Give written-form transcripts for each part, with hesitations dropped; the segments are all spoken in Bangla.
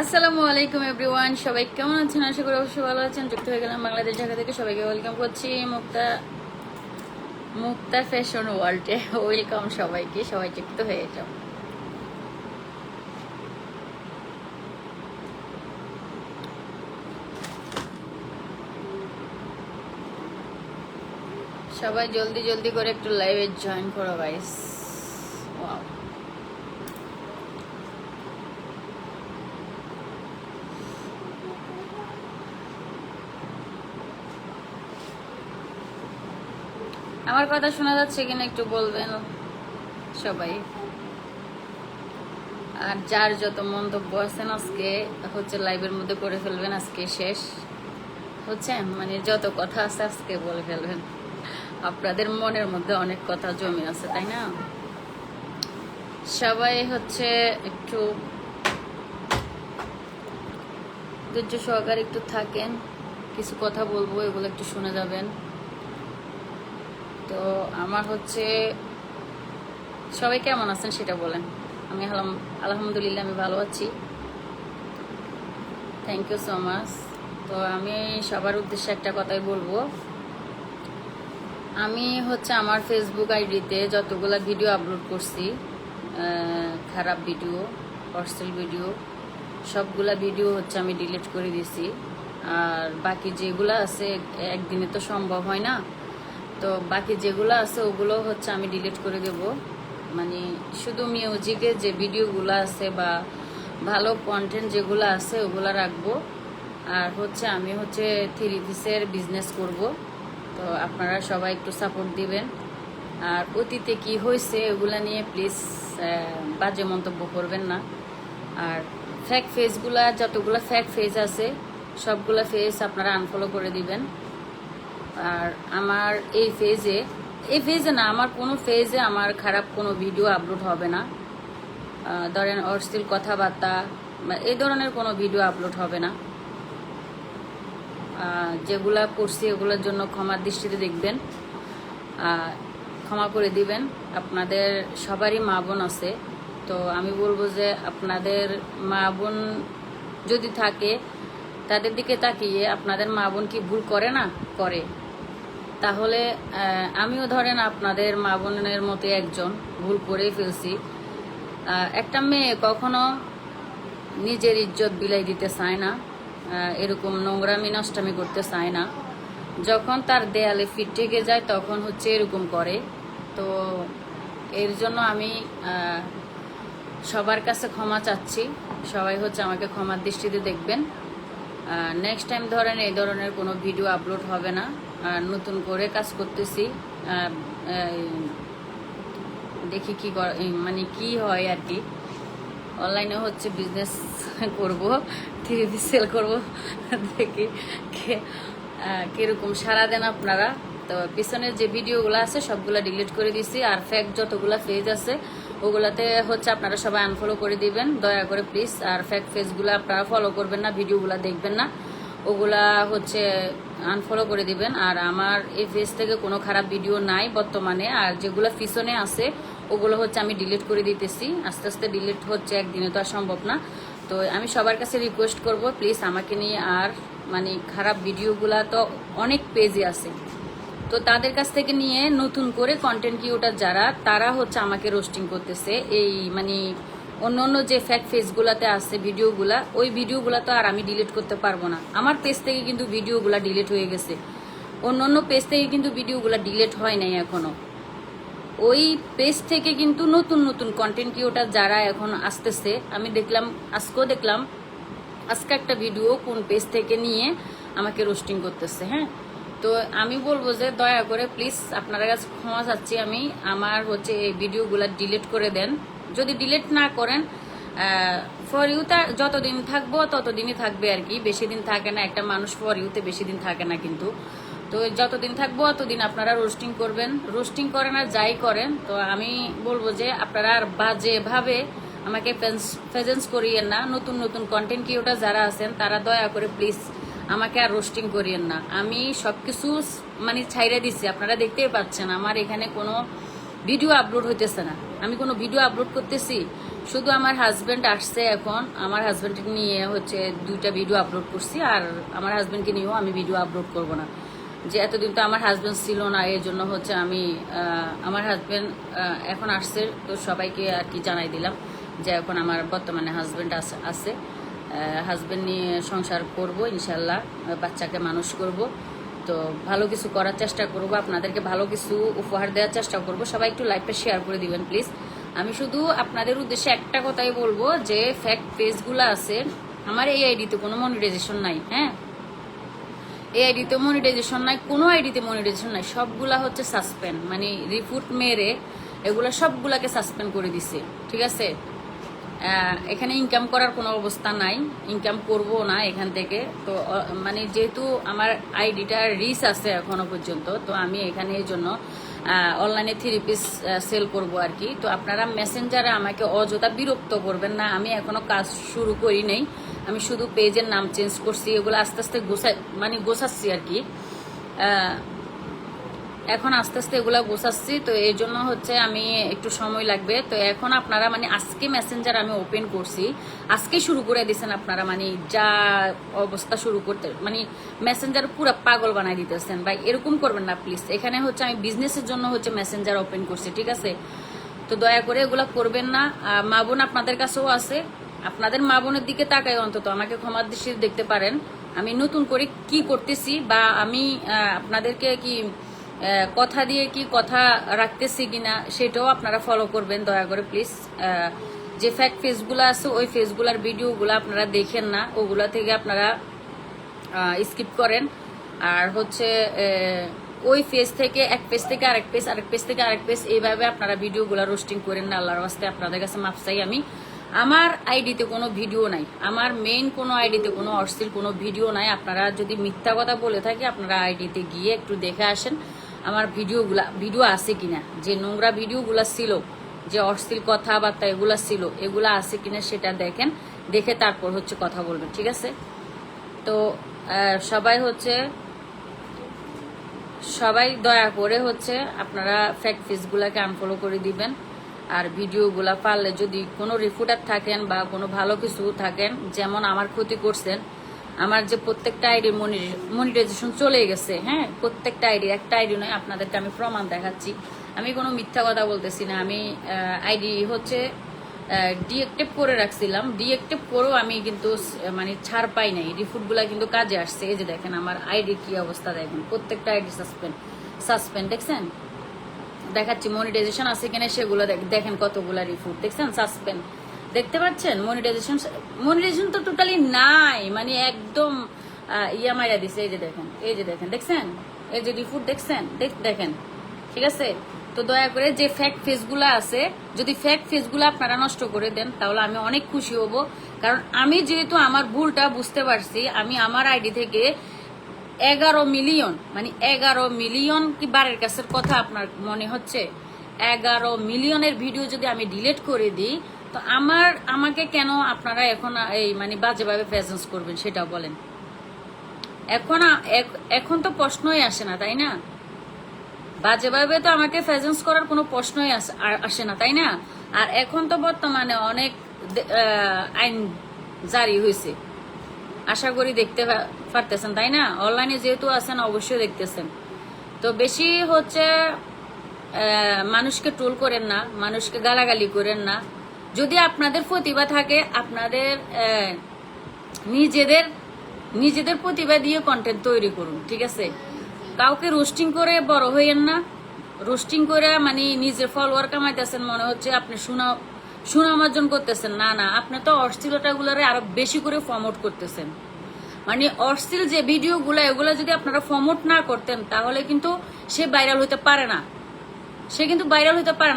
আসসালামু আলাইকুম এভরিওয়ান, সবাই কেমন আছেন? আশা করি অবশ্যই ভালো আছেন। যুক্ত হয়ে গেলাম বাংলাদেশ ঢাকা থেকে। সবাইকে ওয়েলকাম করছি মুক্তা মুক্তা ফ্যাশন ওয়ার্ল্ডে। ওয়েলকাম সবাইকে, সবাই যুক্ত হয়ে যাও। সবাই জলদি জলদি করে একটু লাইভে জয়েন করো গাইস। ওয়াও, আমার কথা শোনা যাচ্ছে কিনা একটু বলবেন সবাই। আর যার যত মন্তব্য আছেন আজকে হচ্ছে লাইভের মধ্যে করে ফেলবেন। আজকে শেষ হচ্ছে, মানে যত কথা আছে আজকে বলে ফেলবেন। আপনাদের মনের মধ্যে অনেক কথা জমে আছে, তাই না? সবাই হচ্ছে একটু ধৈর্য সহকারে একটু থাকেন, কিছু কথা বলবো, এগুলো একটু শুনে যাবেন। তো আমার হচ্ছে সবাই কেমন আছেন সেটা বলেন। আমি আলহামদুলিল্লাহ আমি ভালো আছি, থ্যাংক ইউ সো মাচ। তো আমি সবার উদ্দেশ্যে একটা কথাই বলবো। আমি হচ্ছে আমার ফেসবুক আইডিতে যতগুলা ভিডিও আপলোড করছি, খারাপ ভিডিও, পার্সেল ভিডিও, সবগুলা ভিডিও হচ্ছে আমি ডিলিট করে দিছি। আর বাকি যেগুলো আছে, একদিনে তো সম্ভব হয় না, তো বাকি যেগুলো আছে ওগুলো হচ্ছে আমি ডিলিট করে দেব। মানে শুধু মিউজিকের যে ভিডিওগুলো আছে বা ভালো কন্টেন্ট যেগুলো আছে ওগুলো রাখবো। আর হচ্ছে আমি হচ্ছে 3 পিসের বিজনেস করব, তো আপনারা সবাই একটু সাপোর্ট দিবেন। আর অতীতে কি হয়েছে ওগুলা নিয়ে প্লিজ বাজে মন্তব্য করবেন না। আর ফ্যাক ফেজগুলা, যতগুলো ফ্যাক ফেজ আছে সবগুলা ফেজ আপনারা আনফলো করে দিবেন। আর আমার এই ফেজে না, আমার কোনো ফেজে আমার খারাপ কোনো ভিডিও আপলোড হবে না। ধরেন অশ্লীল কথাবার্তা বা এই ধরনের কোনো ভিডিও আপলোড হবে না। যেগুলা করছি এগুলোর জন্য ক্ষমার দৃষ্টিতে দেখবেন, ক্ষমা করে দিবেন। আপনাদের সবারই মা বোন আছে, তো আমি বলবো যে আপনাদের মা বোন যদি থাকে তাদের দিকে তাকিয়ে আপনাদের মা বোন কি ভুল করে না? করে। তাহলে আমিও ধরেন আপনাদের মা বোনের মতো একজন, ভুল করেই ফেলছি। একটা মেয়ে কখনো নিজের ইজ্জত বিলাই দিতে চায় না, এরকম নোংরামি নষ্টামি করতে চায় না। যখন তার দেয়ালে ফিট ঠেকে যায় তখন হচ্ছে এরকম করে। তো এর জন্য আমি সবার কাছে ক্ষমা চাচ্ছি। সবাই হচ্ছে আমাকে ক্ষমার দৃষ্টিতে দেখবেন। নেক্সট টাইম ধরেন এই ধরনের কোনো ভিডিও আপলোড হবে না। নতুন করে কাজ করতেছি, দেখি কি মানে কি হয় আর কি। অনলাইনে হচ্ছে বিজনেস করব, 3 পিস সেল করবো, দেখি কিরকম সারা দেন আপনারা। তো পিছনের যে ভিডিওগুলো আছে সবগুলো ডিলিট করে দিছি। আর ফ্যাক যতগুলো পেজ আছে ওগুলাতে হচ্ছে আপনারা সবাই আনফলো করে দিবেন দয়া করে প্লিজ। আর ফ্যাক পেজগুলো আপনারা ফলো করবেন না, ভিডিওগুলো দেখবেন না, ওগুলা হচ্ছে আনফলো করে দিবেন। আর আমার এই পেজ থেকে কোনো খারাপ ভিডিও নাই বর্তমানে। আর যেগুলো পিছনে আছে ওগুলো হচ্ছে আমি ডিলিট করে দিতেছি, আস্তে আস্তে ডিলিট হচ্ছে, একদিনে তো আর সম্ভব না। তো আমি সবার কাছে রিকোয়েস্ট করব প্লিজ আমাকে নিয়ে আর মানে খারাপ ভিডিওগুলা তো অনেক পেজে আছে, তো তাদের কাছ থেকে নিয়ে নতুন করে কন্টেন্ট ক্রিয়েটর যারা, তারা হচ্ছে আমাকে রোস্টিং করতেছে। এই মানে অন্য অন্য যে ফ্যাক পেজগুলাতে আছে ভিডিওগুলা, ওই ভিডিওগুলা তো আর আমি ডিলিট করতে পারবো না। আমার পেজ থেকে কিন্তু ভিডিওগুলা ডিলিট হয়ে গেছে, অন্য অন্য পেজ থেকে কিন্তু ভিডিওগুলা ডিলিট হয় নাই এখনো। ওই পেজ থেকে কিন্তু নতুন নতুন কন্টেন্ট ক্রিয়েটর যারা এখন আসতেছে, আমি দেখলাম আজকেও দেখলাম, আজকে একটা ভিডিও কোন পেজ থেকে নিয়ে আমাকে রোস্টিং করতেছে। হ্যাঁ, তো আমি বলবো যে দয়া করে প্লিজ আপনার কাছে ক্ষমা চাচ্ছি আমি, আমার হচ্ছে এই ভিডিওগুলো ডিলিট করে দেন। যদি ডিলিট না করেন, ফর ইউতে যতদিন থাকবো ততদিনই থাকবে আর কি, বেশি দিন থাকে না একটা মানুষ, ফর ইউতে বেশি দিন থাকে না কিন্তু। তো যতদিন থাকবো ততদিন আপনারা রোস্টিং করবেন, রোস্টিং করেন আর যাই করেন। তো আমি বলবো যে আপনারা আর বাজেভাবে আমাকে প্রেজেন্স করিয়েন না। নতুন নতুন কন্টেন্ট ক্রিয়েটর যারা আছেন তারা দয়া করে প্লিজ আমাকে আর রোস্টিং করিয়েন না। আমি সবকিছু মানে ছাইড়ে দিচ্ছি, আপনারা দেখতেই পাচ্ছেন আমার এখানে কোনো ভিডিও আপলোড হইতেছে না। আমি কোনো ভিডিও আপলোড করতেছি, শুধু আমার হাজবেন্ড আসছে এখন, আমার হাজবেন্ডকে নিয়ে হচ্ছে 2টা ভিডিও আপলোড করছি, আর আমার হাজবেন্ডকে নিয়েও আমি ভিডিও আপলোড করব না। যে এতদিন তো আমার হাজবেন্ড ছিল না, এর জন্য হচ্ছে আমি আমার হাজবেন্ড এখন আসছে, তো সবাইকে আর কি জানাই দিলাম যে এখন আমার বর্তমানে হাজবেন্ড আছে। হাজবেন্ড নিয়ে সংসার করব ইনশাল্লাহ, বাচ্চাকে মানুষ করব। তো ভালো কিছু করার চেষ্টা করব, আপনাদেরকে ভালো কিছু উপহার দেওয়ার চেষ্টা করব। সবাই একটু লাইভটা শেয়ার করে দিবেন প্লিজ। আমি শুধু আপনাদের উদ্দেশ্যে একটা কথাই বলবো যে ফেক পেজগুলো আছে, আমার এই আইডিতে কোনো মনিটাইজেশন নাই। হ্যাঁ, এই আইডিতে মনিটাইজেশন নাই, কোনো আইডিতে মনিটাইজেশন নাই, সবগুলা হচ্ছে সাসপেন্ড, মানে রিপোর্ট মেরে এগুলা সবগুলাকে সাসপেন্ড করে দিছে। ঠিক আছে, এখানে ইনকাম করার কোনো অবস্থা নাই, ইনকাম করব না এখান থেকে। তো মানে যেহেতু আমার আইডিটা রিচ আছে এখনো পর্যন্ত, তো আমি এখানে এই জন্য অনলাইনে 3 পিস সেল করব আর কি। তো আপনারা মেসেঞ্জারে আমাকে অযথা বিরক্ত করবেন না, আমি এখনো কাজ শুরু করি নাই, আমি শুধু পেজের নাম চেঞ্জ করছি, এগুলো আস্তে আস্তে গোছাচ্ছি আর কি। এখন আস্তে আস্তে এগুলা গোছাচ্ছি, তো এই জন্য হচ্ছে আমি একটু সময় লাগবে। তো এখন আপনারা মানে আজকে মেসেঞ্জার আমি ওপেন করছি, আজকে শুরু করে দিয়েছেন আপনারা, মানে যা অবস্থা শুরু করতে মানে মেসেঞ্জার পুরো পাগল বানাই দিতেছেন ভাই, এরকম করবেন না প্লিজ। এখানে হচ্ছে আমি বিজনেসের জন্য হচ্ছে মেসেঞ্জার ওপেন করছি, ঠিক আছে? তো দয়া করে এগুলা করবেন না। মা বোন আপনাদের কাছেও আছে, আপনাদের মা বোনের দিকে তাকাই, অন্তত আমাকে ক্ষমার দৃষ্টিতে দেখতে পারেন। আমি নতুন করে কি করতেছি বা আমি আপনাদেরকে কি কথা দিয়ে কি কথা রাখতেছি কিনা সেটাও আপনারা ফলো করবেন দয়া করে প্লিজ। যে ফ্যাক্ট ফেসগুলো আছে ওই ফেসগুলার ভিডিওগুলো আপনারা দেখেন না, ওগুলা থেকে আপনারা স্কিপ করেন। আর হচ্ছে ওই পেজ থেকে এক পেজ থেকে আরেক পেজ, আরেক পেজ থেকে আরেক পেজ, এইভাবে আপনারা ভিডিওগুলো রোস্টিং করেন না। আল্লাহর ওয়াস্তে আপনাদের কাছে মাফ চাই আমি। আমার আইডিতে কোনো ভিডিও নাই, আমার মেইন কোনো আইডিতে কোনো অশ্লীল কোনো ভিডিও নাই। আপনারা যদি মিথ্যা কথা বলে থাকে আপনারা আইডিতে গিয়ে একটু দেখে আসেন আমার ভিডিও আছে কিনা, যে নোংরা ভিডিওগুলা ছিল, যে অশ্লীল কথাবার্তা এগুলা ছিল, এগুলা আছে কিনা সেটা দেখেন, দেখে তারপর হচ্ছে কথা বলবেন, ঠিক আছে? তো সবাই দয়া করে হচ্ছে আপনারা ফেক পেজগুলাকে আনফলো করে দিবেন। আর ভিডিওগুলা পারলে যদি কোনো রিপোর্টার থাকেন বা কোনো ভালো কিছু থাকেন, যেমন আমার ক্ষতি করছেন, আমার যে প্রত্যেকটা আইডির মনিটাইজেশন চলে গেছে, হ্যাঁ, প্রত্যেকটা আইডি, একটা আইডি নয়, আপনাদেরকে আমি প্রমাণ দেখাচ্ছি। আমি কোনো মিথ্যা কথা বলতেছি না। আমি আইডি হচ্ছে ডিএক্টিভ করে রাখছিলাম, ডিএক্টিভ করেও আমি কিন্তু মানে ছাড় পাই নাই, রিপোর্টগুলা কিন্তু কাজে আসছে। এই যে দেখেন আমার আইডি কি অবস্থা, দেখেন প্রত্যেকটা আইডি সাসপেন্ড দেখছেন, দেখাচ্ছি মনিটাইজেশন আছে কিনা সেগুলো দেখেন, কতগুলা রিপোর্ট দেখছেন সাসপেন্ড, দেখতে পাচ্ছেন? মনিটাইজেশন তো টোটালি নাই, মানে একদম ইয়া মাইরা দিছে। এই যে দেখেন দেখছেন, এই যে রিপোর্ট দেখছেন, দেখেন, ঠিক আছে? তো দয়া করে যে ফ্যাক্ট ফেসগুলো আছে, যদি ফ্যাক্ট ফেসগুলো আপনারা নষ্ট করে দেন তাহলে আমি অনেক খুশি হব। কারণ আমি যেহেতু আমার ভুলটা বুঝতে পারছি, আমি আমার আইডি থেকে 11 মিলিয়ন, মানে 11 মিলিয়ন কি বারের কাছের কথা আপনার মনে হচ্ছে? 11 মিলিয়নের ভিডিও যদি আমি ডিলিট করে দিই, তো আমাকে কেন আপনারা এখন এই মানে বাজেভাবে প্রেজেন্স করবেন সেটা বলেন? এখন তো প্রশ্নই আসে না, তাই না? বাজেভাবে তো আমাকে প্রেজেন্স করার কোনো প্রশ্নই আসে না, তাই না? আর এখন তো বর্তমানে অনেক আইন জারি হয়েছে, আশা করি দেখতে পারতেছেন, তাই না? অনলাইনে যেহেতু আছেন অবশ্যই দেখতেছেন। তো বেশি হচ্ছে মানুষকে ট্রোল করেন না, মানুষকে গালাগালি করেন না। যদি আপনাদের প্রতিভা থাকে, আপনাদের নিজেদের প্রতিভা দিয়ে কন্টেন্ট তৈরি করুন, ঠিক আছে? কাউকে রোস্টিং করে বড় হইয়েন না। রোস্টিং করে মানে নিজের ফলোয়ার কামাইতেছেন, মনে হচ্ছে আপনি সুনাম অর্জন করতেছেন। না, আপনি তো অশ্লীলতাগুলোরে আরো বেশি করে প্রমোট করতেছেন। মানে অশ্লীল যে ভিডিওগুলো, এগুলো যদি আপনারা প্রমোট না করতেন তাহলে কিন্তু সে ভাইরাল হইতে পারে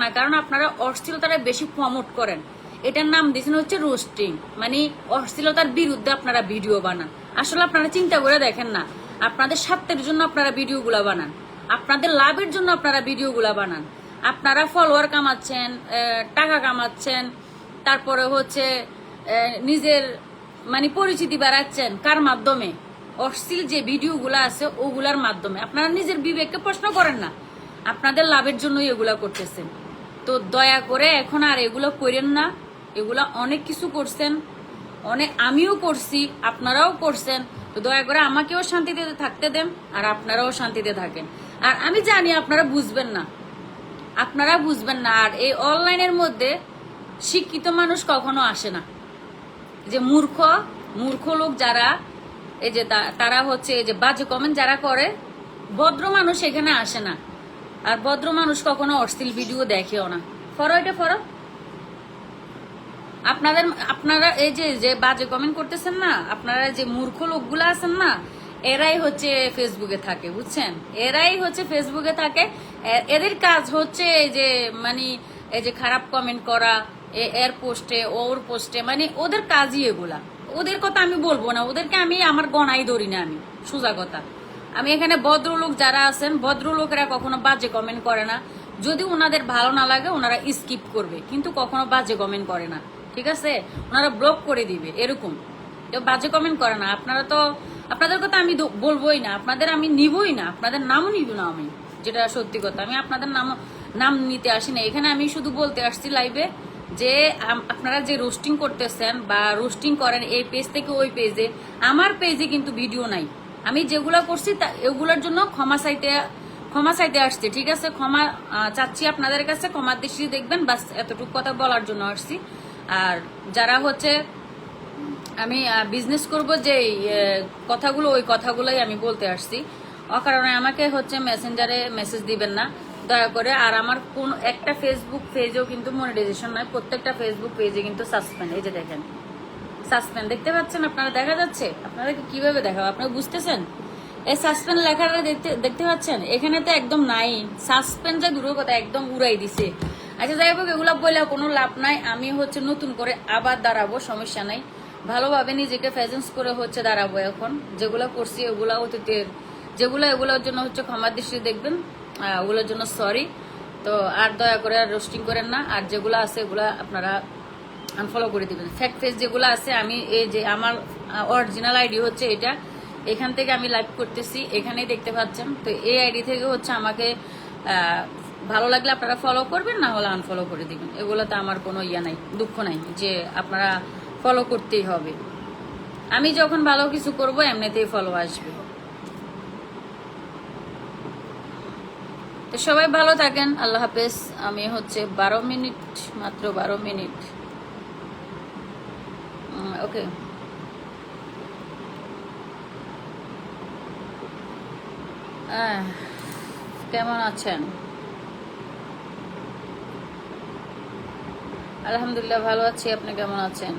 না, কারণ আপনারা অশ্লীলতাটা বেশি প্রমোট করেন। এটার নাম দিয়েছেন হচ্ছে রোস্টিং, মানে অশ্লীলতার বিরুদ্ধে আপনারা ভিডিও বানান। আসলে আপনারা চিন্তা করে দেখেন না, আপনাদের স্বার্থের জন্য আপনারা ভিডিওগুলা বানান, আপনাদের লাভের জন্য আপনারা ভিডিওগুলা বানান। আপনারা ফলোয়ার কামাচ্ছেন, টাকা কামাচ্ছেন, তারপরে হচ্ছে নিজের মানে পরিচিতি বাড়াচ্ছেন কার মাধ্যমে? অশ্লীল যে ভিডিওগুলো আছে ওগুলার মাধ্যমে। আপনারা নিজের বিবেককে প্রশ্ন করেন না, আপনাদের লাভের জন্যই এগুলা করতেছেন। তো দয়া করে এখন আর এগুলো করেন না, এগুলা অনেক কিছু করছেন, অনেক আমিও করছি, আপনারাও করছেন। তো দয়া করে আমাকেও শান্তিতে থাকতে দেন, আর আপনারাও শান্তিতে থাকেন। আর আমি জানি আপনারা বুঝবেন না, আর এই অনলাইনের মধ্যে শিক্ষিত মানুষ কখনো আসে না। যে মূর্খ লোক যারা, এই যে তারা হচ্ছে এই যে বাজে কমেন্ট যারা করে, ভদ্র মানুষ এখানে আসে না। আর ভদ্র মানুষ কখনো অশ্লীল ভিডিও দেখেও না। ফরো এটা ফরো। আপনারা এই যে বাজে কমেন্ট করতেছেন না, আপনারা যে মূর্খ লোকগুলো আছেন না, এরাই হচ্ছে ফেসবুকে থাকে, বুঝছেন? এরাই হচ্ছে ফেসবুকে থাকে। এদের কাজ হচ্ছে এই যে মানে এই যে খারাপ কমেন্ট করা, এর পোস্টে ওর পোস্টে, মানে ওদের কাজই এগুলা। ওদের কথা আমি বলবো না, ওদেরকে আমি আমার গণাই ধরি না। আমি সোজা কথা, আমি এখানে ভদ্রলোক যারা আছেন, ভদ্রলোকেরা কখনো বাজে কমেন্ট করে না। যদি ওনাদের ভালো না লাগে ওনারা স্কিপ করবে, কিন্তু কখনো বাজে কমেন্ট করে না, ঠিক আছে? ওনারা ব্লক করে দিবে, এরকম কেউ বাজে কমেন্ট করে না। আপনারা তো, আপনাদের কথা আমি বলবোই না, আপনাদের আমি নিবই না, আপনাদের নামও নিব না আমি, যেটা সত্যি কথা। আমি আপনাদের নাম নিতে আসি না এখানে। আমি শুধু বলতে আসছি লাইভে যে আপনারা যে রোস্টিং করতেছেন বা রোস্টিং করেন এই পেজ থেকে ওই পেজে, আমার পেজে কিন্তু ভিডিও নাই। আমি যেগুলো করছি এগুলোর জন্য ক্ষমা চাইতে আসছি, ঠিক আছে? ক্ষমা চাচ্ছি আপনাদের কাছে, ক্ষমার দৃষ্টি দেখবেন, বাস এতটুকু কথা বলার জন্য আসছি। আর যারা হচ্ছে আমি বিজনেস করব যে কথাগুলো, ওই কথাগুলোই আমি বলতে আসছি। অকারণে আমাকে হচ্ছে মেসেঞ্জারে মেসেজ দিবেন না দয়া করে। আর আমার কোন একটা ফেসবুক পেজেও কিন্তু মনিটাইজেশন নয়, প্রত্যেকটা ফেসবুক পেজে কিন্তু সাসপেন্ড। এই যে দেখেন সাসপেন্ড, দেখতে পাচ্ছেন আপনারা? দেখা যাচ্ছে? আপনাদেরকে কিভাবে দেখাবো, আপনারা বুঝতেছেন? এই সাসপেন্ড লেখাটা দেখতে পাচ্ছেন? এখানে তো একদম নাই সাসপেন্ড, যা দূরের কথা একদম উড়াই দিছে। আচ্ছা যাই হোক, এগুলা বলে কোনো লাভ নাই। আমি হচ্ছে নতুন করে আবার দাঁড়াবো, সমস্যা নাই। ভালোভাবে নিজেকে প্রেজেন্স করে হচ্ছে দাঁড়াবো। এখন যেগুলো করছি ওগুলা অতীতের, এগুলোর জন্য হচ্ছে ক্ষমার দৃষ্টি দেখবেন, ওগুলোর জন্য সরি। তো আর দয়া করে আর রোস্টিং করেন না। আর যেগুলো আছে এগুলা আপনারা আনফলো করে দিবেন। ফ্যাক পেজ যেগুলো আছে, আমি এই যে আমার অরিজিনাল আইডি হচ্ছে এটা, এখান থেকে আমি লাইভ করতেছি, এখানেই দেখতে পাচ্ছেন। তো এই আইডি থেকে হচ্ছে আমাকে ভালো লাগলে আপনারা ফলো করবেন, না হলে আনফলো করে দিবেন। এগুলোতে আমার কোনো ইয়া নাই, দুঃখ নাই যে আপনারা ফলো করতেই হবে। আমি যখন ভালো কিছু করব এমনিতেই ফলো আসবে। তো সবাই ভালো থাকেন, আল্লাহ হাফেজ। আমি হচ্ছে 12 মিনিট, মাত্র 12 মিনিট। ওকে, কেমন আছেন? আলহামদুলিল্লাহ ভালো আছি। আপনি কেমন আছেন?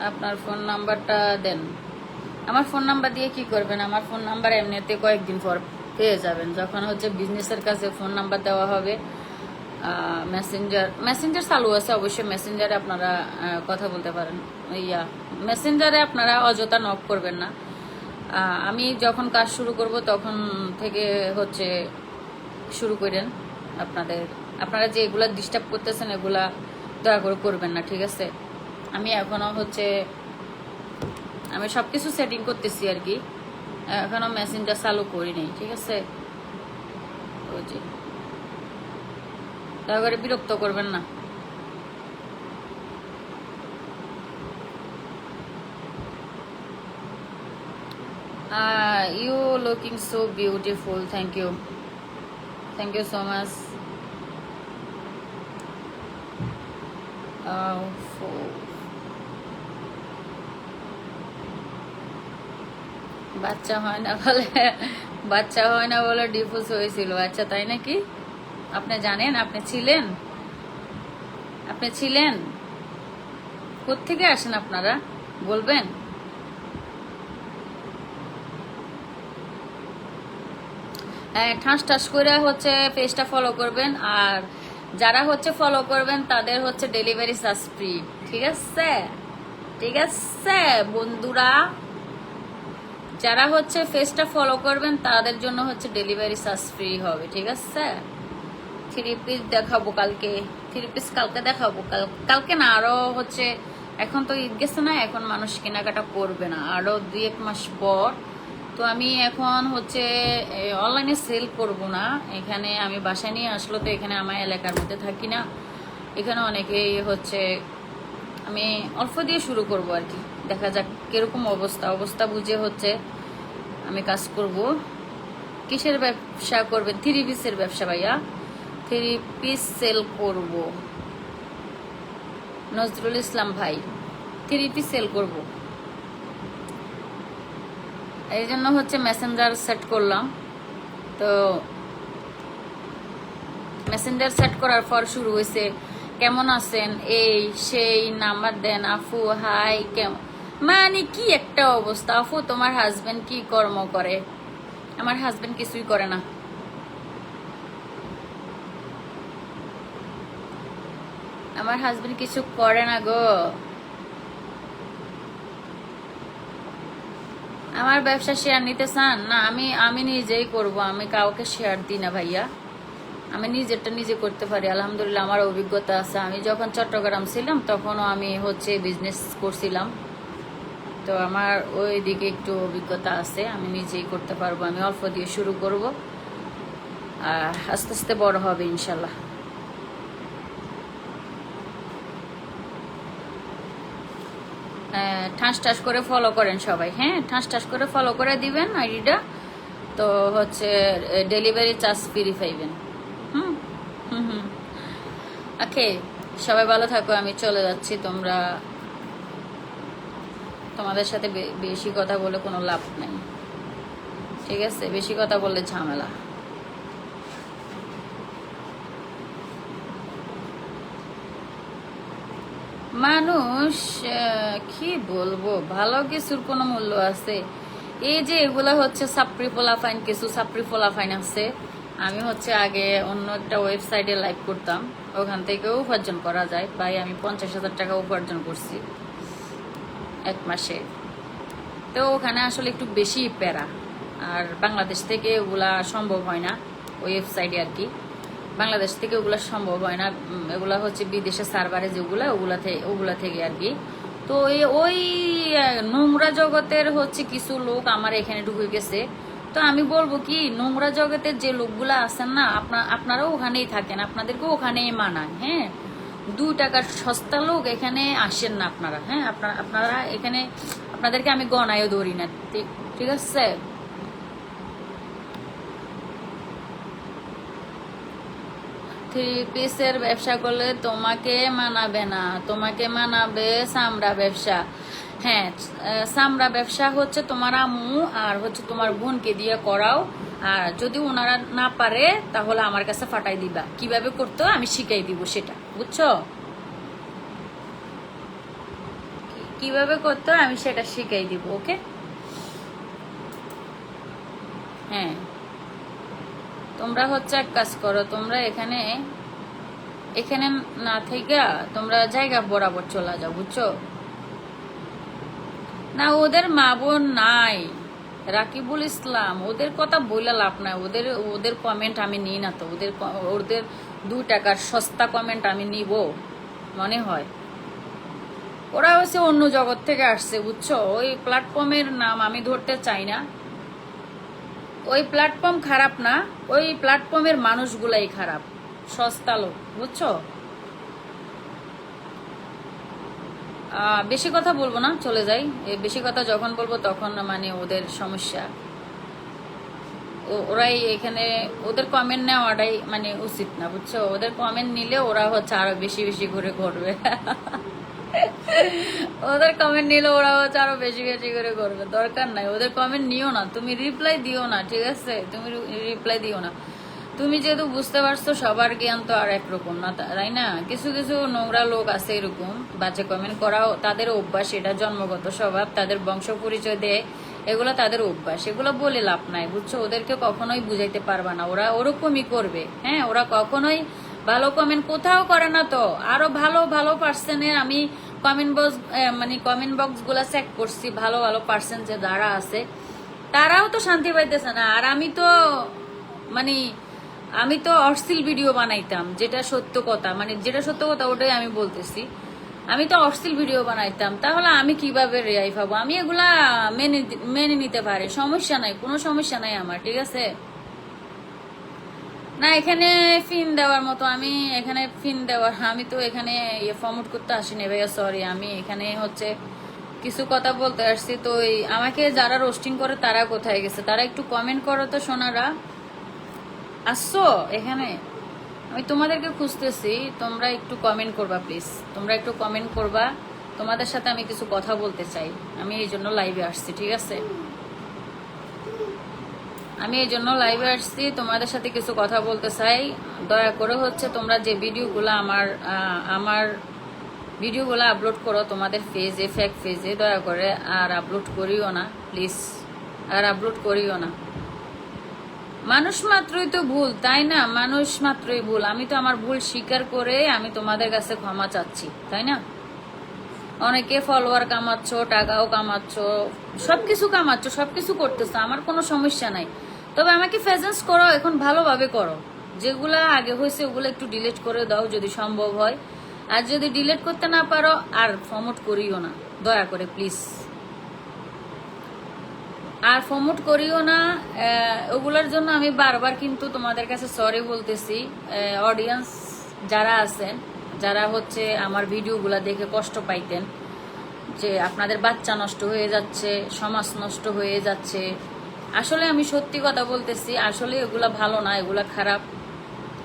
আপনার ফোন নাম্বারটা দেন। আমার ফোন নাম্বার দিয়ে কি করবেন? আমার ফোন নাম্বার এমনিতে কয়েকদিন পর পেয়ে যাবেন, যখন হচ্ছে বিজনেসের কাছে ফোন নাম্বার দেওয়া হবে। মেসেঞ্জার চালু আছে অবশ্যই, মেসেঞ্জারে আপনারা কথা বলতে পারেন। মেসেঞ্জারে আপনারা অযথা নক করবেন না। আমি যখন কাজ শুরু করব তখন থেকে হচ্ছে শুরু করেন। আপনারা যে এগুলা ডিস্টার্ব করতেছেন এগুলা দয়া করে করবেন না, ঠিক আছে? আমি এখনো হচ্ছে আমি সবকিছু সেটিং করতেছি আর কি, এখনো মেসেঞ্জার চালু করি নাই, ঠিক আছে? ওই যে দয়া করে বিরক্ত করবেন না। You looking so beautiful. Thank you so much. বাচ্চা হয় না বলে ডিভোর্স হয়েছিল। আচ্ছা তাই নাকি? আপনি জানেন? আপনি ছিলেন? কোত্থেকে আসেন আপনারা বলবেন? ঠাস করে হচ্ছে পেজটা ফলো করবেন। আর যারা হচ্ছে ফলো করবেন তাদের হচ্ছে ডেলিভারি চার্জ ফ্রি, ঠিক আছে বন্ধুরা? যারা হচ্ছে পেজটা ফলো করবেন তাদের জন্য হচ্ছে ডেলিভারি চার্জ ফ্রি হবে, ঠিক আছে? 3 পিস দেখাবো কালকে, 3 পিস কালকে দেখাবো। কালকে না, আরো হচ্ছে এখন তো ঈদ গেছে না, এখন মানুষ কেনাকাটা করবে না, আরো 2-1 মাস পর। তো আমি এখন হচ্ছে অনলাইনে সেল করব না। এখানে আমি বাসায় নিয়ে আসলো, তো এখানে আমার এলাকার মধ্যে থাকি না, এখানে অনেকেই হচ্ছে আমি অল্প দিয়ে শুরু করব আর কি, দেখা যাক কিরকম অবস্থা বুঝে হচ্ছে আমি কাজ করব। কিসের ব্যবসা করবেন? 3 পিসের ব্যবসা ভাইয়া, 3 পিস সেল করব। নজরুল ইসলাম ভাই, 3 পিস সেল করব, এই জন্য হচ্ছে মেসেঞ্জার সেট করলাম। তো মেসেঞ্জার সেট করার পর শুরু হয়েছে কেমন আছেন, এই সেই, নাম্বার দেন, আফু হাই, কেমন, মানে কি একটা অবস্থা। আফু তোমার হাজবেন্ড কি কর্ম করে? আমার হাজবেন্ড কিছুই করে না। আমার হাজবেন্ড কিছু করে না গো। আমার ব্যবসা শেয়ার নিতে চান না? আমি আমি নিজেই করব, আমি কাউকে শেয়ার দিই না ভাইয়া। আমি নিজেরটা নিজে করতে পারি, আলহামদুলিল্লাহ আমার অভিজ্ঞতা আছে। আমি যখন চট্টগ্রাম ছিলাম তখনও আমি হচ্ছে বিজনেস করছিলাম, তো আমার ওই দিকে একটু অভিজ্ঞতা আছে, আমি নিজেই করতে পারবো। আমি অল্প দিয়ে শুরু করব, আর আস্তে আস্তে বড় হবে ইনশাল্লাহ। ঠাস ঠাস করে ফলো করেন সবাই, হ্যাঁ ঠাস ঠাস করে ফলো করে দিবেন আইডিটা, তো হচ্ছে ডেলিভারি চার্জ ফ্রি পাইবেন। হুম হুম হুম ওকে, সবাই ভালো থাকো, আমি চলে যাচ্ছি। তোমাদের সাথে বেশি কথা বলে কোনো লাভ নাই, ঠিক আছে? বেশি কথা বললে ঝামেলা। মানুষ কি বলবো, ভালো কিছুর কোনো মূল্য আছে? এই যে এগুলা হচ্ছে সাপ্রি ফোলাফাইন, কিছু সাপ্রি ফোলাফাইন আছে। আমি হচ্ছে আগে অন্য একটা ওয়েবসাইটে লাইভ করতাম, ওখান থেকেও উপার্জন করা যায়। প্রায় আমি 50,000 টাকা উপার্জন করছি 1 মাসে। তো ওখানে আসলে একটু বেশি প্যারা, আর বাংলাদেশ থেকে ওগুলা সম্ভব হয় না ওয়েবসাইটে আর কি। বাংলাদেশ থেকে ওগুলা সম্ভব হয় না, এগুলা হচ্ছে বিদেশে সার্ভারে যেগুলা ওগুলা থেকে আর কি। তো ওই নোংরা জগতের হচ্ছে কিছু লোক আমার এখানে ঢুকে গেছে। তো আমি বলবো কি, নোংরা জগতের যে লোকগুলা আছেন না, আপনারাও ওখানেই থাকেন, আপনাদেরকেও ওখানেই মানায়। হ্যাঁ, 2 টাকার সস্তা লোক এখানে আসেন না আপনারা। হ্যাঁ, আপনারা এখানে, আপনাদেরকে আমি গণায়ও ধরি না, ঠিক আছে? 3 পিসের ব্যবসা করলে তোমাকে মানাবে না, তোমাকে মানাবে চামড়া ব্যবসা। হ্যাঁ, চামড়া ব্যবসা হচ্ছে তোমার আম্মু আর হচ্ছে তোমার বোনকে দিয়ে করাও, আর যদি ওনারা না পারে তাহলে আমার কাছে ফাটাই দিবা, কিভাবে করতে হয় আমি শিখাই দিব সেটা, বুঝছো? কিভাবে করতে হয় আমি সেটা শিখাই দিব, ওকে? হ্যাঁ, তোমরা হচ্ছে এক কাজ করো, তোমরা এখানে এখানে না থেকে তোমরা জায়গা বরাবর চলে যাও, বুঝছো? না, ওদের মা বোন নাই, রাকিবুল ইসলাম, ওদের কথা বলে লাভ নাই। ওদের ওদের কমেন্ট আমি নিই না তো, ওদের 2 টাকার সস্তা কমেন্ট আমি নিব মনে হয়? ওরা হচ্ছে অন্য জগৎ থেকে আসছে, বুঝছো? ওই প্ল্যাটফর্মের নাম আমি ধরতে চাই না। ওই প্ল্যাটফর্ম খারাপ না, ওই প্ল্যাটফর্মের মানুষগুলাই খারাপ, সস্তা লোক, বুঝছো? বেশি কথা বলবো না, চলে যাই। বেশি কথা যখন বলবো তখন মানে ওদের সমস্যা। ওরাই এখানে, ওদের কমেন্ট নেওয়াটাই মানে উচিত না, বুঝছো? ওদের কমেন্ট নিলে ওরা হচ্ছে আরো বেশি বেশি করে করবে। ওদের কমেন্ট নিলে ওরা হচ্ছে আরো বেশি বেশি করে করবে, দরকার নাই। ওদের কমেন্ট নিও না, তুমি রিপ্লাই দিও না, ঠিক আছে? তুমি রিপ্লাই দিও না। তুমি যেহেতু বুঝতে পারছো সবার জ্ঞান তো আর একরকম না, তাই না? কিছু কিছু নোংরা লোক আছে এরকম, বাজে কমেন্ট করাও তাদের অভ্যাস, এটা জন্মগত স্বভাব, তাদের বংশ পরিচয় দেয়, এগুলো তাদের অভ্যাস, এগুলো বলে লাভ নাই, বুঝছো? ওদেরকে কখনোই বুঝাইতে পারবা না, ওরা ওরকমই করবে। হ্যাঁ, ওরা কখনোই ভালো কমেন্ট কোথাও করে না। তো আরো ভালো ভালো পার্সনের আমি কমেন্ট বক্স গুলা চেক করছি, ভালো ভালো পার্সন যে যারা আছে তারাও তো শান্তি পাইতেছে না। আর মানে আমি তো অশ্লীল ভিডিও বানাইতাম, যেটা সত্য কথা, মানে যেটা সত্য কথা ওটাই আমি বলতেছি। আমি তো অশ্লীল ভিডিও বানাইতাম, তাহলে আমি কিভাবে রেয়াই পাবো? আমি এগুলা মেনে নিতে পারি, সমস্যা নাই, কোনো সমস্যা নাই আমার, ঠিক আছে? না এখানে ফিন দেওয়ার মতো আমি এখানে ফিন দেওয়ার আমি তো এখানে ফর্মট করতে আসিনি ভাইয়া, সরি। আমি এখানে হচ্ছে কিছু কথা বলতে আসছি। তো আমাকে যারা রোস্টিং করে তারা কোথায় গেছে, তারা একটু কমেন্ট করো তো সোনারা। আসছো এখানে, আমি তোমাদেরকে খুঁজতেছি, তোমরা একটু কমেন্ট করবা প্লিজ, তোমরা একটু কমেন্ট করবা। তোমাদের সাথে আমি কিছু কথা বলতে চাই, আমি এই জন্য লাইভে আসছি, ঠিক আছে? আমি এই জন্য লাইভে আসছি, তোমাদের সাথে কিছু কথা বলতে চাই। দয়া করে হচ্ছে তোমরা যে ভিডিওগুলো আমার ভিডিওগুলো আপলোড করো তোমাদের পেজে, ফেক পেজে, দয়া করে আর আপলোড করিও না প্লিজ, আর আপলোড করিও না। মানুষ মাত্রই তো ভুল, তাই না? মানুষ মাত্রই ভুল। আমি তো আমার ভুল স্বীকার করে আমি তোমাদের কাছে ক্ষমা চাচ্ছি, তাই না? অনেকে ফলোয়ার কামাচ্ছ, টাকাও কামাচ্ছ, সবকিছু কামাচ্ছ, সবকিছু করতেছো, আমার কোনো সমস্যা নাই। তবে আমাকে প্রেজেন্স করো, এখন ভালোভাবে করো। যেগুলা আগে হয়েছে ওগুলো একটু ডিলিট করে দাও যদি সম্ভব হয়। আর যদি ডিলিট করতে না পারো আর প্রমোট করিও না, দয়া করে প্লিজ। আর প্রমোট করিও না। ওগুলোর জন্য আমি বারবার কিন্তু তোমাদের কাছে সরি বলতেছি। অডিয়েন্স যারা আছেন, যারা হচ্ছে আমার ভিডিওগুলো দেখে কষ্ট পাইতেন যে আপনাদের বাচ্চা নষ্ট হয়ে যাচ্ছে, সমাজ নষ্ট হয়ে যাচ্ছে, আসলে আমি সত্যি কথা বলতেছি, আসলে এগুলা ভালো না, এগুলা খারাপ,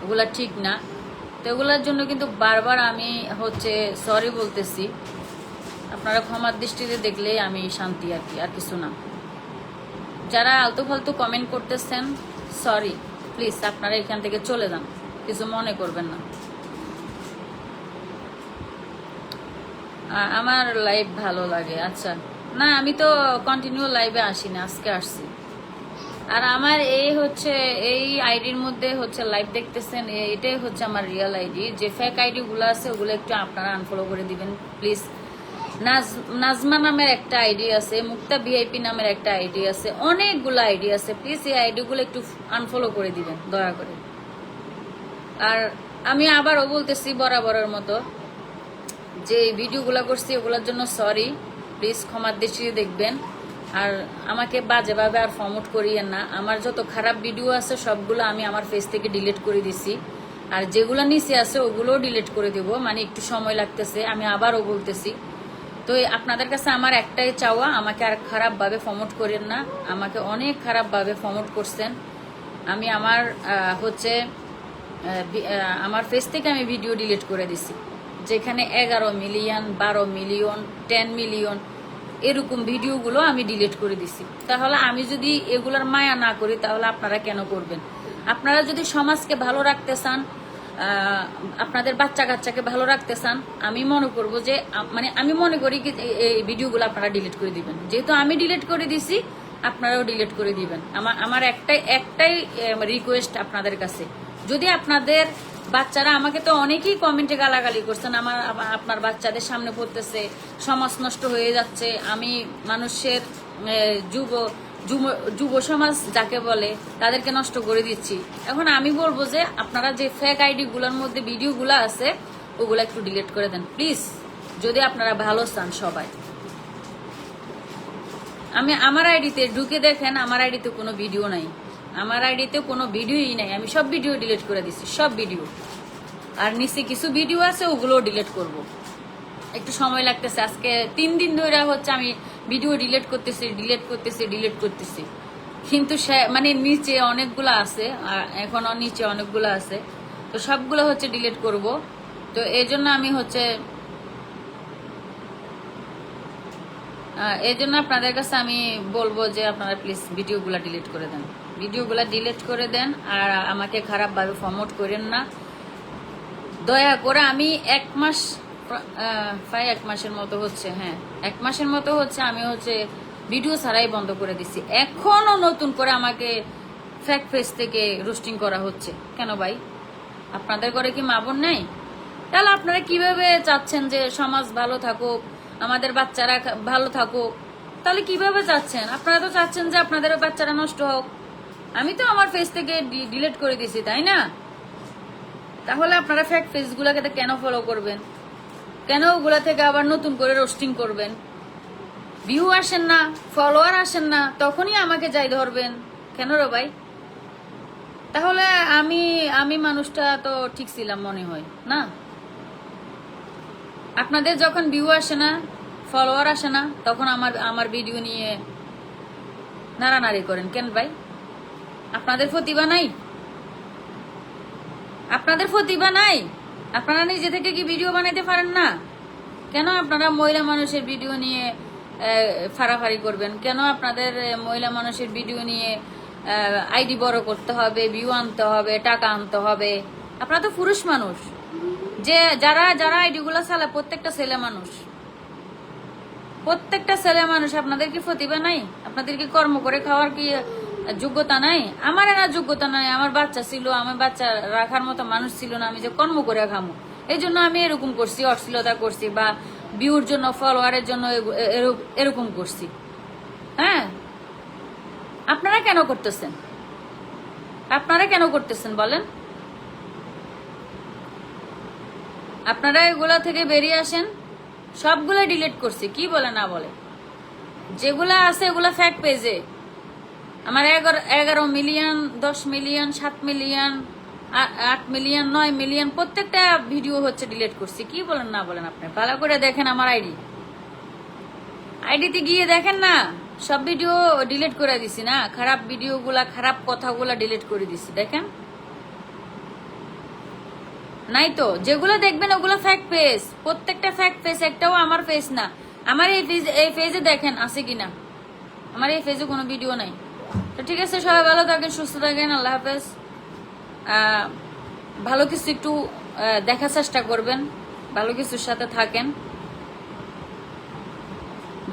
এগুলা ঠিক না। তো এগুলার জন্য কিন্তু বারবার আমি হচ্ছে সরি বলতেছি। আপনারা ক্ষমার দৃষ্টিতে দেখলে আমি শান্তি, আর কি, আর কিছু না। যারা আলতু ফালতু কমেন্ট করতেছেন, সরি প্লিজ, আপনারা এখান থেকে চলে যান, কিছু মনে করবেন না। আমার লাইভ ভালো লাগে, আচ্ছা। না আমি তো কন্টিনিউ লাইভে আসি না, আজকে আসছি। আর আমার এই হচ্ছে এই আইডির মধ্যে হচ্ছে লাইভ দেখতেছেন, এটাই হচ্ছে আমার রিয়েল আইডি। যে ফেক আইডি গুলো আছে ওগুলো একটু আপনারা আনফলো করে দিবেন প্লিজ। নাজমা নামের একটা আইডি আছে, মুক্তা ভিআইপি নামের একটা আইডি আছে, অনেকগুলো আইডি আছে, প্লিজ এই আইডি গুলো একটু আনফলো করে দিবেন দয়া করে। আর আমি আবারও বলতেছি বরাবরের মতো, যে ভিডিওগুলো করছি ওগুলোর জন্য সরি, প্লিজ ক্ষমার দৃষ্টিতে দেখবেন। আর আমাকে বাজেভাবে আর প্রমোট করিয়েন না। আমার যত খারাপ ভিডিও আছে সবগুলো আমি আমার ফেস থেকে ডিলিট করে দিছি, আর যেগুলো নিচে আছে ওগুলোও ডিলিট করে দেবো, মানে একটু সময় লাগতেছে, আমি আবারও বলতেছি। তো আপনাদের কাছে আমার একটাই চাওয়া, আমাকে আর খারাপভাবে প্রমোট করেন না। আমাকে অনেক খারাপভাবে প্রমোট করছেন। আমি আমার হচ্ছে আমার ফেস থেকে আমি ভিডিও ডিলিট করে দিছি, যেখানে 11 মিলিয়ন, 12 মিলিয়ন, 10 মিলিয়ন এরকম ভিডিওগুলো আমি ডিলিট করে দিছি। তাহলে আমি যদি এগুলার মায়া না করি তাহলে আপনারা কেন করবেন? আপনারা যদি সমাজকে ভালো রাখতে চান, আপনাদের বাচ্চা কাচ্চাকে ভালো রাখতে চান, আমি মনে করব যে মানে আমি মনে করি কি এই ভিডিওগুলো আপনারা ডিলিট করে দিবেন। যেহেতু আমি ডিলিট করে দিছি, আপনারাও ডিলিট করে দিবেন। আমার একটাই রিকোয়েস্ট আপনাদের কাছে, যদি আপনাদের বাচ্চারা, আমাকে তো অনেকেই কমেন্টে গালাগালি করছেন, আপনার বাচ্চাদের সামনে পড়তেছে, সমাজ নষ্ট হয়ে যাচ্ছে, আমি মানুষের যুব সমাজ যাকে বলে তাদেরকে নষ্ট করে দিচ্ছি। এখন আমি বলবো যে আপনারা যে ফেক আইডি গুলোর মধ্যে ভিডিওগুলো আছে ওগুলো একটু ডিলিট করে দেন প্লিজ, যদি আপনারা ভালো চান সবাই। আমার আইডিতে ঢুকে দেখেন, আমার আইডিতে কোনো ভিডিও নাই, আমার আইডিতে কোনো ভিডিওই নাই, আমি সব ভিডিও ডিলিট করে দিচ্ছি, সব ভিডিও। আর নিচে কিছু ভিডিও আছে ওগুলোও ডিলিট করব, একটু সময় লাগতেছে। আজকে 3 দিন ধরে হচ্ছে আমি ভিডিও ডিলিট করতেছি, কিন্তু মানে নিচে অনেকগুলো আছে, এখনো নিচে অনেকগুলো আছে, তো সবগুলো হচ্ছে ডিলিট করব। তো এই জন্য আমি হচ্ছে এই জন্য আপনাদের কাছে আমি বলবো যে আপনারা প্লিজ ভিডিওগুলো ডিলিট করে দেন, ভিডিওগুলো ডিলিট করে দেন। আর আমাকে খারাপভাবে প্রমোট করেন না দয়া করে। আমি 1 মাস, প্রায় 1 মাসের মতো হচ্ছে, হ্যাঁ 1 মাসের মতো হচ্ছে আমি হচ্ছে ভিডিও ছাড়াই বন্ধ করে দিছি। এখনো নতুন করে আমাকে ফেক পেজ থেকে রোস্টিং করা হচ্ছে কেন ভাই? আপনাদের ঘরে কি মা বোন নেই? তাহলে আপনারা কিভাবে চাচ্ছেন যে সমাজ ভালো থাকুক, আমাদের বাচ্চারা ভালো থাকুক? তাহলে কিভাবে চাচ্ছেন? আপনারা তো চাচ্ছেন যে আপনাদের বাচ্চারা নষ্ট হোক। আমি তো আমার ফেস থেকে ডিলিট করে দিছি, তাই না? তাহলে আপনারা ফেক পেজগুলোকে কেন ফলো করবেন? কেন ওগুলা থেকে আবার নতুন করে রোস্টিং করবেন? ভিউ আসেন না, ফলোয়ার আসেন না, তখনই আমাকে যাই ধরবেন কেন রে ভাই? তাহলে আমি আমি মানুষটা তো ঠিক ছিলাম মনে হয় না? আপনাদের যখন ভিউ আসে না, ফলোয়ার আসে না, তখন আমার আমার ভিডিও নিয়ে নাড়ানাড়ি করেন কেন ভাই? আপনাদের প্রতিভা নাই? আপনাদের প্রতিভা নাই? আপনারা নিজে থেকে কি ভিডিও বানাইতে পারেন না? কেন আপনারা মহিলা মানুষের ভিডিও নিয়ে ফাড়াফাড়ি করবেন? কেন আপনাদের মহিলা মানুষের ভিডিও নিয়ে আইডি বড় করতে হবে, ভিউ আনতে হবে, টাকা আনতে হবে? আপনারা তো পুরুষ মানুষ। যে যারা যারা আইডিগুলো চালায় প্রত্যেকটা ছেলে মানুষ, প্রত্যেকটা ছেলে মানুষ। আপনাদের কি প্রতিভা নাই? আপনাদের কি কর্ম করে খাওয়ার কি যোগ্যতা নাই? আমার না যোগ্যতা নাই, আমার বাচ্চা ছিল, আমার বাচ্চা রাখার মতো মানুষ ছিল না আমি যে কর্ম করে খামো। এই জন্য আমি এরকম করছি, অশ্লীলতা করছি, বা ভিউর জন্য, ফলোয়ারের জন্য এরকম করছি। হ্যাঁ, আপনারা কেন করতেছেন? আপনারা কেন করতেছেন বলেন? আপনারা এগুলা থেকে বেরিয়ে আসেন। সবগুলা ডিলিট করছি, কি বলে না বলে। যেগুলা আছে এগুলা ফ্যাক পেজে। আমার 11 million, 10 million, 7 million, 8 million, 9 million প্রত্যেকটা ভিডিও হচ্ছে ডিলিট করছি। কি বলেন না বলেন? আপনি ভালো করে দেখেন আমার আইডিতে গিয়ে দেখেন না, সব ভিডিও ডিলিট করে দিছি না? খারাপ ভিডিওগুলা, খারাপ কথাগুলা ডিলিট করে দিছি, দেখেন নাই তো? যেগুলো দেখবেন ওগুলো ফ্যাক পেজ, প্রত্যেকটা ফ্যাক পেজ, একটাও আমার পেজ না। আমার এই পেজে দেখেন আছে কিনা। আমার এই পেজে কোনো ভিডিও নাই। তো ঠিক আছে, সবাই ভালো থাকেন, সুস্থ থাকেন, আল্লাহ হাফেজ। ভালো কিছু একটু দেখার চেষ্টা করবেন, ভালো কিছুর সাথে থাকেন।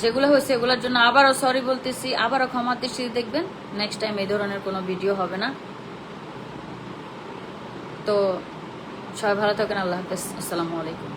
যেগুলো হয়েছে এগুলোর জন্য আবারও সরি বলতেছি, আবারও ক্ষমা দৃষ্টিতে দেখবেন। নেক্সট টাইম এই ধরনের কোনো ভিডিও হবে না। তো সবাই ভালো থাকেন, আল্লাহ হাফেজ, আসসালামু আলাইকুম।